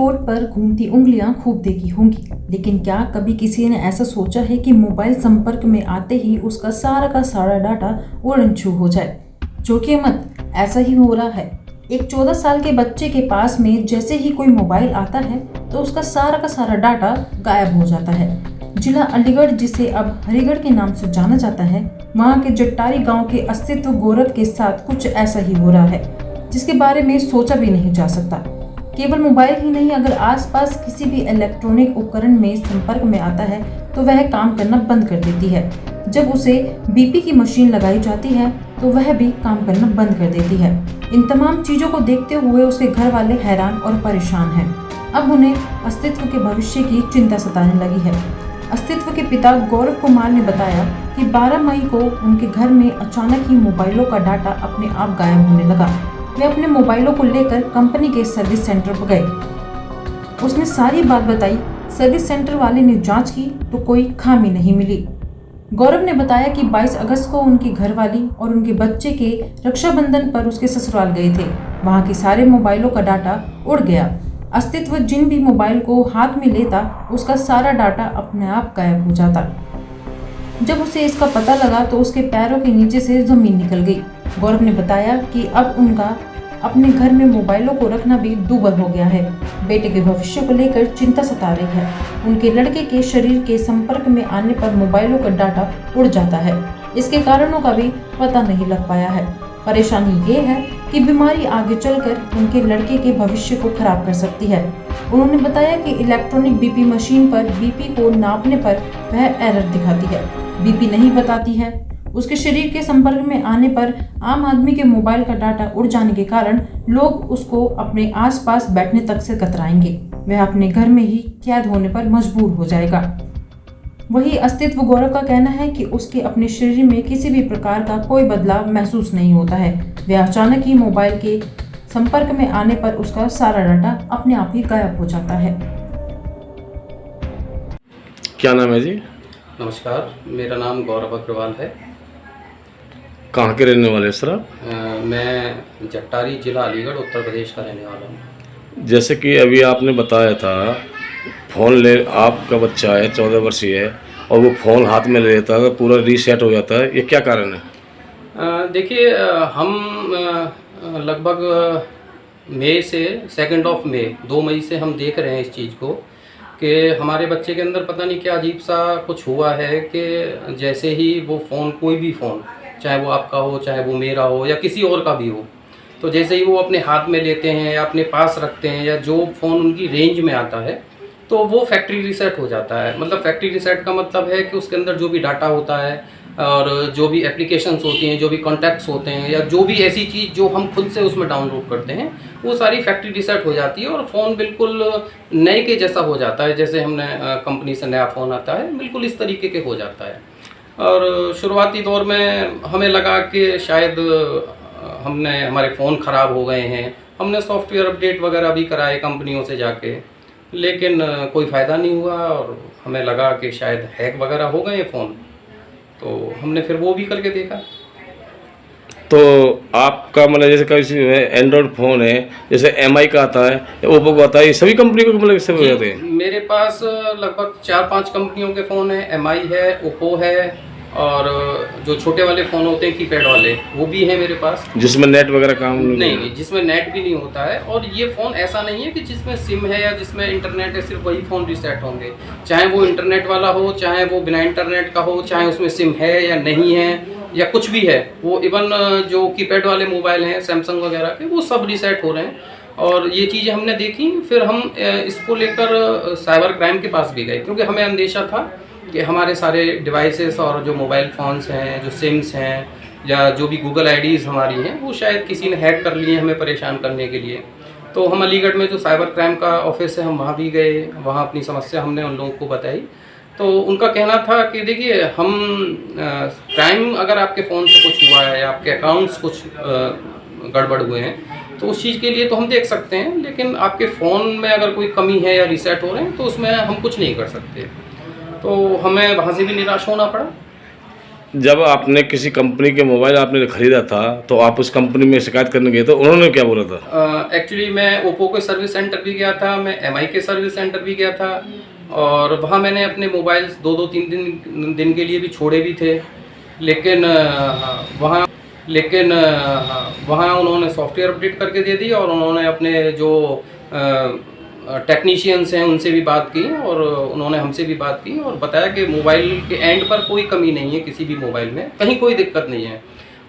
Keyboard पर घूमती उंगलियां खूब देखी होंगी, लेकिन क्या कभी किसी ने ऐसा सोचा है कि मोबाइल संपर्क में आते ही उसका सारा का सारा डाटा उड़न छू हो जाए? चौंकिए मत, ऐसा ही हो रहा है। एक 14 साल के बच्चे के पास में जैसे ही कोई मोबाइल आता है तो उसका सारा का सारा डाटा गायब हो जाता है। जिला अलीगढ़, जिसे अब हरिगढ़ के नाम से जाना जाता है, वहाँ के जट्टारी गांव के अस्तित्व गौरव के साथ कुछ ऐसा ही हो रहा है, जिसके बारे में सोचा भी नहीं जा सकता। केवल मोबाइल ही नहीं, अगर आसपास किसी भी इलेक्ट्रॉनिक उपकरण में संपर्क में आता है तो वह काम करना बंद कर देती है। जब उसे बीपी की मशीन लगाई जाती है तो वह भी काम करना बंद कर देती है। इन तमाम चीजों को देखते हुए उसके घर वाले हैरान और परेशान हैं। अब उन्हें अस्तित्व के भविष्य की चिंता सताने लगी है। अस्तित्व के पिता गौरव कुमार ने बताया कि 12 मई को उनके घर में अचानक ही मोबाइलों का डाटा अपने आप गायब होने लगा। वे अपने मोबाइलों को लेकर कंपनी के सर्विस सेंटर पर गए। उसने सारी बात बताई। सर्विस सेंटर वाले ने जांच की तो कोई खामी नहीं मिली। गौरव ने बताया कि 22 अगस्त को उनकी घरवाली और उनके बच्चे के रक्षाबंधन पर उसके ससुराल गए थे। वहां के सारे मोबाइलों का डाटा उड़ गया। अस्तित्व जिन भी मोबाइल को हाथ में लेता उसका सारा डाटा अपने आप गायब हो जाता। जब उसे इसका पता लगा तो उसके पैरों के नीचे से जमीन निकल गई। गौरव ने बताया कि अब उनका अपने घर में मोबाइलों को रखना भी दूभर हो गया है। बेटे के भविष्य को लेकर चिंता सता रही है। उनके लड़के के शरीर के संपर्क में आने पर मोबाइलों का डाटा उड़ जाता है। इसके कारणों का भी पता नहीं लग पाया है। परेशानी ये है कि बीमारी आगे चलकर उनके लड़के के भविष्य को खराब कर सकती है। उन्होंने बताया कि इलेक्ट्रॉनिक बीपी मशीन पर बीपी को नापने पर वह एरर दिखाती है, बीपी नहीं बताती है। उसके शरीर के संपर्क में आने पर आम आदमी के मोबाइल का डाटा उड़ जाने के कारण लोग उसको अपने आसपास बैठने तक से कतराएंगे। वह अपने घर में ही कैद होने पर मजबूर हो जाएगा। वही अस्तित्व गौरव का कहना है कि उसके अपने शरीर में किसी भी प्रकार का कोई बदलाव महसूस नहीं होता है। वह अचानक ही मोबाइल के संपर्क में आने पर उसका सारा डाटा अपने आप ही गायब हो जाता है। क्या नाम है जी? नमस्कार, मेरा नाम गौरव अग्रवाल है। कहाँ के रहने वाले सर आप? मैं जट्टारी, जिला अलीगढ़, उत्तर प्रदेश का रहने वाला हूँ। जैसे कि अभी आपने बताया था, फ़ोन ले आपका बच्चा है 14 वर्षीय है और वो फ़ोन हाथ में ले लेता है, पूरा रीसेट हो जाता है, ये क्या कारण है? देखिए, हम लगभग मई से 2 मई 2 मई से हम देख रहे हैं इस चीज़ को कि हमारे बच्चे के अंदर पता नहीं क्या अजीब सा कुछ हुआ है कि जैसे ही वो फ़ोन, कोई भी फ़ोन, चाहे वो आपका हो, चाहे वो मेरा हो या किसी और का भी हो, तो जैसे ही वो अपने हाथ में लेते हैं या अपने पास रखते हैं या जो फ़ोन उनकी रेंज में आता है तो वो फैक्ट्री रीसेट हो जाता है। मतलब फैक्ट्री रीसेट का मतलब है कि उसके अंदर जो भी डाटा होता है और जो भी एप्लीकेशंस होती हैं, जो भी कॉन्टैक्ट्स होते हैं या जो भी ऐसी चीज़ जो हम खुद से उसमें डाउनलोड करते हैं, वो सारी फैक्ट्री रीसेट हो जाती है और फ़ोन बिल्कुल नए के जैसा हो जाता है। जैसे हमने कंपनी से नया फ़ोन आता है, बिल्कुल इस तरीके के हो जाता है। और शुरुआती दौर में हमें लगा कि शायद हमारे फ़ोन ख़राब हो गए हैं। हमने सॉफ्टवेयर अपडेट वगैरह भी कराए कंपनियों से जाके, लेकिन कोई फ़ायदा नहीं हुआ और हमें लगा कि शायद हैक वगैरह हो गए हैं फ़ोन, तो हमने फिर वो भी करके देखा। तो आपका मतलब जैसे किसी एंड्रॉयड फ़ोन है, जैसे एमआई का आता है, ओप्पो का आता है, ये सभी कंपनी को मतलब इससे हो जाते हैं? मेरे पास लगभग 4-5 कंपनियों के फ़ोन हैं। एमआई है, ओप्पो है और जो छोटे वाले फ़ोन होते हैं कीपैड वाले, वो भी हैं मेरे पास। जिसमें नेट वगैरह काम नहीं, जिसमें नेट भी नहीं होता है। और ये फ़ोन ऐसा नहीं है कि जिसमें सिम है या जिसमें इंटरनेट है, सिर्फ वही फ़ोन रीसेट होंगे। चाहे वो इंटरनेट वाला हो, चाहे वो बिना इंटरनेट का हो, चाहे उसमें सिम है या नहीं है या कुछ भी है, वो इवन जो कीपैड वाले मोबाइल हैं सैमसंग वगैरह के, वो सब रीसेट हो रहे हैं। और ये चीज़ें हमने देखी, फिर हम इसको लेकर साइबर क्राइम के पास भी गए, क्योंकि हमें अंदेशा था कि हमारे सारे डिवाइसेस और जो मोबाइल फ़ोन्स हैं, जो सिम्स हैं या जो भी गूगल आईडीज़ हमारी हैं, वो शायद किसी ने हैक कर लिए हमें परेशान करने के लिए। तो हम अलीगढ़ में जो साइबर क्राइम का ऑफिस है, हम वहाँ भी गए। वहाँ अपनी समस्या हमने उन लोगों को बताई, तो उनका कहना था कि देखिए, हम क्राइम अगर आपके फ़ोन से कुछ हुआ है या आपके अकाउंट्स कुछ गड़बड़ हुए हैं तो उस चीज़ के लिए तो हम देख सकते हैं, लेकिन आपके फ़ोन में अगर कोई कमी है या रीसेट हो रहे हैं तो उसमें हम कुछ नहीं कर सकते। तो हमें वहाँ से भी निराश होना पड़ा। जब आपने किसी कंपनी के मोबाइल आपने खरीदा था तो आप उस कंपनी में शिकायत करने गए तो उन्होंने क्या बोला था? एक्चुअली मैं ओप्पो के सर्विस सेंटर भी गया था, मैं एमआई के सर्विस सेंटर भी गया था, और वहाँ मैंने अपने मोबाइल्स 2-3 दिन के लिए भी छोड़े भी थे, लेकिन वहाँ उन्होंने सॉफ्टवेयर अपडेट करके दे दी, और उन्होंने अपने जो टेक्नीशियंस हैं उनसे भी बात की, और उन्होंने हमसे भी बात की और बताया कि मोबाइल के एंड पर कोई कमी नहीं है, किसी भी मोबाइल में कहीं कोई दिक्कत नहीं है।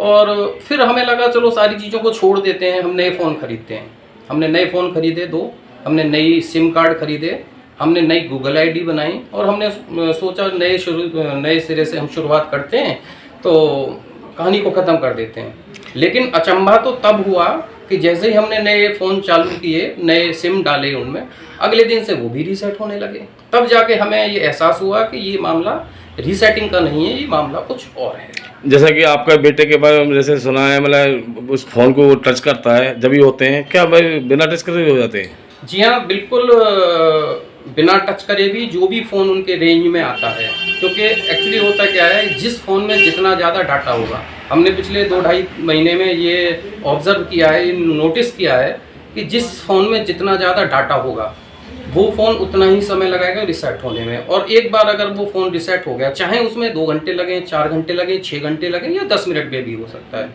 और फिर हमें लगा चलो सारी चीज़ों को छोड़ देते हैं, हम नए फ़ोन खरीदते हैं। हमने नए फ़ोन खरीदे 2, हमने नई सिम कार्ड खरीदे, हमने नई गूगल आईडी बनाई, और हमने सोचा नए सिरे से हम शुरुआत करते हैं तो कहानी को ख़त्म कर देते हैं। लेकिन अचंभा तो तब हुआ कि जैसे ही हमने नए फ़ोन चालू किए, नए सिम डाले उनमें, अगले दिन से वो भी रीसेट होने लगे। तब जाके हमें ये एहसास हुआ कि ये मामला रीसेटिंग का नहीं है, ये मामला कुछ और है। जैसा कि आपका बेटे के बारे में जैसे सुना है, मतलब उस फ़ोन को टच करता है जब ही होते हैं, क्या भाई बिना टच करे हो जाते हैं? जी हाँ, बिल्कुल बिना टच करे भी जो भी फ़ोन उनके रेंज में आता है, क्योंकि एक्चुअली होता क्या है, जिस फ़ोन में जितना ज़्यादा डाटा होगा, हमने पिछले 2-2.5 महीने में ये ऑब्ज़र्व किया है, नोटिस किया है कि जिस फ़ोन में जितना ज़्यादा डाटा होगा वो फ़ोन उतना ही समय लगाएगा रिसेट होने में। और एक बार अगर वो फ़ोन रिसेट हो गया, चाहे उसमें 2 घंटे लगें, 4 घंटे लगें, 6 घंटे लगें, या 10 मिनट में भी हो सकता है,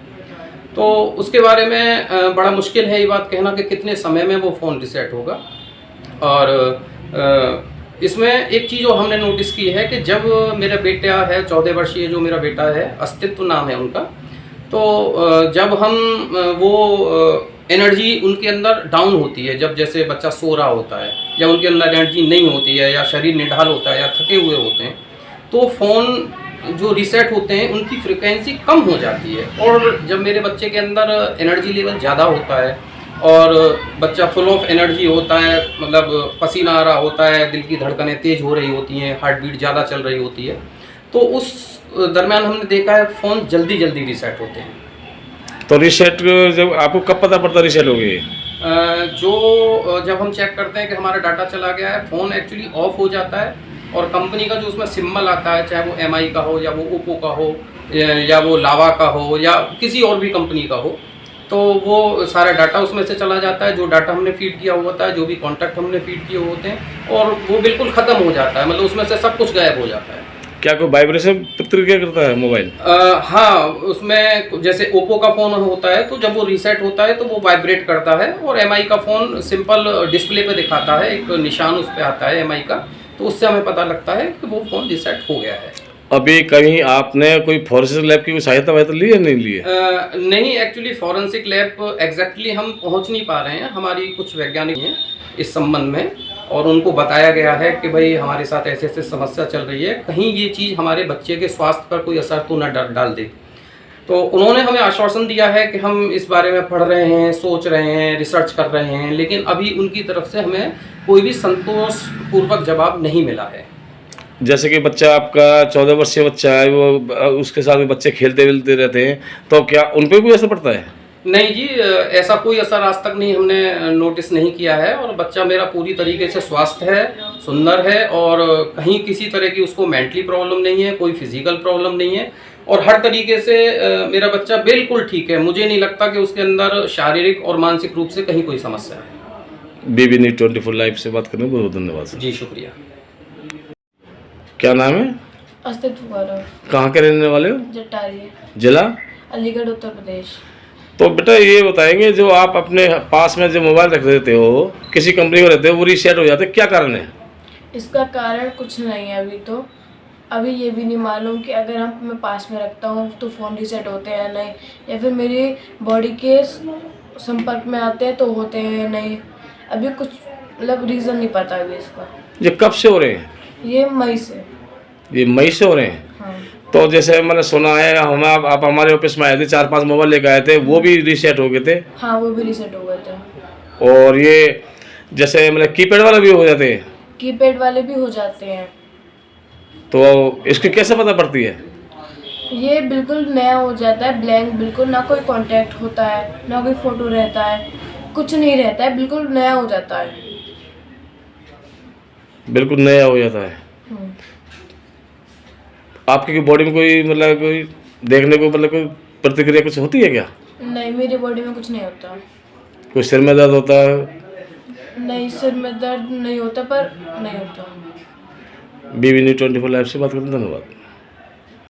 तो उसके बारे में बड़ा मुश्किल है ये बात कहना कि कितने समय में वो फ़ोन रिसेट होगा। और इसमें एक चीज़ और हमने नोटिस की है कि जब मेरा बेटा है 14 वर्षीय, जो मेरा बेटा है, अस्तित्व नाम है उनका, तो जब हम वो एनर्जी उनके अंदर डाउन होती है, जब जैसे बच्चा सो रहा होता है या उनके अंदर एनर्जी नहीं होती है या शरीर निढाल होता है या थके हुए होते हैं, तो फ़ोन जो रीसेट होते हैं उनकी फ्रिक्वेंसी कम हो जाती है। और जब मेरे बच्चे के अंदर एनर्जी लेवल ज़्यादा होता है और बच्चा फुल ऑफ एनर्जी होता है, मतलब पसीना आ रहा होता है, दिल की धड़कनें तेज़ हो रही होती हैं, हार्ट बीट ज़्यादा चल रही होती है, तो उस दरमियान हमने देखा है फ़ोन जल्दी रीसेट होते हैं। तो रीसेट जब आपको कब पता पड़ता रीसेट हो गई? जब हम चेक करते हैं कि हमारा डाटा चला गया है, फ़ोन एक्चुअली ऑफ हो जाता है, और कंपनी का जो उसमें सिम्बल आता है, चाहे वो एमआई का हो या वो ओप्पो का हो या वो लावा का हो या किसी और भी कंपनी का हो, तो वो सारा डाटा उसमें से चला जाता है, जो डाटा हमने फीड किया हुआ होता है, जो भी कॉन्टैक्ट हमने फीड किए होते हैं, और वो बिल्कुल ख़त्म हो जाता है, मतलब उसमें से सब कुछ गायब हो जाता है। क्या कोई वाइब्रेशन प्रतिक्रिया करता है मोबाइल? हाँ, उसमें जैसे ओप्पो का फ़ोन होता है तो जब वो रीसेट होता है तो वो वाइब्रेट करता है, और एमआई का फ़ोन सिंपल डिस्प्ले पे दिखाता है, एक निशान उस पर आता है एमआई का, तो उससे हमें पता लगता है कि वो फ़ोन रीसेट हो गया है। अभी कहीं आपने कोई फॉरेंसिक लैब की सहायता वायता ली या नहीं ली है? नहीं, एक्चुअली फॉरेंसिक लैब एग्जैक्टली हम पहुंच नहीं पा रहे हैं, हमारी कुछ वैज्ञानिक हैं इस संबंध में, और उनको बताया गया है कि भाई हमारे साथ ऐसे ऐसे समस्या चल रही है, कहीं ये चीज़ हमारे बच्चे के स्वास्थ्य पर कोई असर तो न डाल दे। तो उन्होंने हमें आश्वासन दिया है कि हम इस बारे में पढ़ रहे हैं, सोच रहे हैं, रिसर्च कर रहे हैं, लेकिन अभी उनकी तरफ से हमें कोई भी संतोषपूर्वक जवाब नहीं मिला है। जैसे कि बच्चा आपका 14 वर्षीय बच्चा है, वो उसके साथ में बच्चे खेलते वेलते रहते हैं, तो क्या उन पर भी असर पड़ता है? नहीं जी, ऐसा कोई असर आज तक नहीं हमने नोटिस नहीं किया है, और बच्चा मेरा पूरी तरीके से स्वस्थ है, सुंदर है, और कहीं किसी तरह की उसको मेंटली प्रॉब्लम नहीं है, कोई फिजिकल प्रॉब्लम नहीं है, और हर तरीके से मेरा बच्चा बिल्कुल ठीक है। मुझे नहीं लगता कि उसके अंदर शारीरिक और मानसिक रूप से कहीं कोई समस्या है। बीबी न्यूज़ 24 लाइव से बात करने में बहुत धन्यवाद सर। जी शुक्रिया। क्या नाम है? अस्तित्व गौरव, कहाँ के रहने वाले हो? जटारी, जिला? अलीगढ़, उत्तर प्रदेश। तो बेटा ये बताएंगे, जो आप अपने पास में जो मोबाइल रख देते हो, किसी कंपनी को रहते हो, वो रीसेट हो जाते, क्या कारण है? इसका कारण कुछ नहीं है अभी तो। अभी ये भी नहीं मालूम कि अगर हम मैं पास में रखता हूँ तो फ़ोन रीसेट होते हैं या नहीं, या फिर मेरी बॉडी के संपर्क में आते हैं तो होते हैं या नहीं। अभी कुछ मतलब रीज़न नहीं पता अभी इसका। ये कब से हो रहे हैं? ये मई से। ये मई से हो रहे हैं? हाँ। तो जैसे मैंने सुना है, हम आप हमारे ऑफिस में आए थे, 4-5 मोबाइल लेकर आए थे, वो भी रीसेट हो गए थे? हाँ, वो भी रीसेट हो गए थे। और ये जैसे मतलब कीपैड वाले भी हो जाते हैं? कीपैड वाले भी हो जाते हैं। तो इसकी कैसे पता पड़ती है? ये बिल्कुल नया हो जाता है, ब्लैंक, बिल्कुल ना कोई कांटेक्ट होता है, ना कोई फ़ोटो रहता है, कुछ नहीं रहता है, बिल्कुल नया हो जाता है। बिल्कुल नया हो जाता है। आपकी बॉडी में कोई मतलब कोई देखने को मतलब कोई प्रतिक्रिया कुछ होती है क्या? नहीं, मेरी बॉडी में कुछ नहीं होता। कोई सिर में दर्द होता है? नहीं, सिर में दर्द नहीं होता, पर नहीं होता। बीबी न्यूज़ 24 लाइव से बात करते हैं, धन्यवाद।